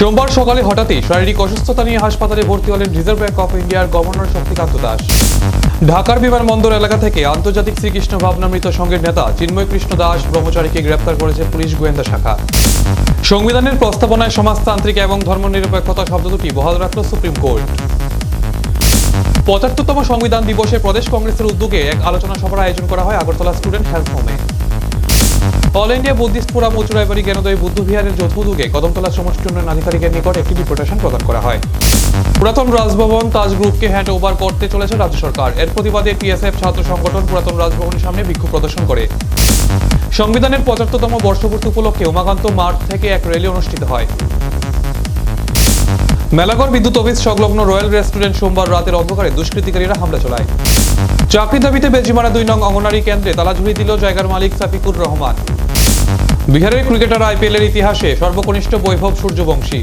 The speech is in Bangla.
সোমবার সকালে হঠাৎই শারীরিক অসুস্থতা নিয়ে হাসপাতালে ভর্তি হলেন রিজার্ভ ব্যাংক অফ ইন্ডিয়ার গভর্নর শক্তিকান্ত দাস। ঢাকার বিমানবন্দর এলাকা থেকে আন্তর্জাতিক শ্রীকৃষ্ণ ভাবনামৃত সংঘের নেতা চিন্ময় কৃষ্ণ দাস ব্রহ্মচারীকে গ্রেপ্তার করেছে পুলিশ গোয়েন্দা শাখা। সংবিধানের প্রস্তাবনায় সমাজতান্ত্রিক এবং ধর্মনিরপেক্ষতা শব্দ দুটি বহাল রাখল সুপ্রিম কোর্ট। ৭৫তম সংবিধান দিবসে প্রদেশ কংগ্রেসের উদ্যোগে এক আলোচনা সভার আয়োজন করা হয় আগরতলা স্টুডেন্ট হেলথ হোমে। All India Buddhist forum Uchcharaibari Gyanodaya Buddha বিহারের যৌথ উদ্যোগে কদমতলা সমষ্টি উন্নয়ন আধিকারিকের নিকট একটি ডেপুটেশন প্রদান করা হয়। পুরাতন রাজভবন তাজ গ্রুপকে হ্যান্ড ওভার করতে চলেছে রাজ্য সরকার। এর প্রতিবাদে টিএসএফ ছাত্র সংগঠন পুরাতন রাজভবনের সামনে বিক্ষোভ প্রদর্শন করে। সংবিধানের ৭৫তম বর্ষপূর্তি উপলক্ষে উমাকান্ত মাঠ থেকে এক র্যালি অনুষ্ঠিত হয়। মেলাগড় বিদ্যুৎ অফিস সংলগ্ন রয়্যাল রেস্টুরেন্ট সোমবার রাতের অন্ধকারে দুষ্কৃতিকারীরা হামলা চালায়। চাকরি দাবিতে বেজিমারা ২ নং অঙ্গনারী কেন্দ্রে তালা ঝুড়ি দিল জায়গার মালিক সাফিকুর রহমান। বিহারের ক্রিকেটার আইপিএলের ইতিহাসে সর্বকনিষ্ঠ বৈভব সূর্যবংশী।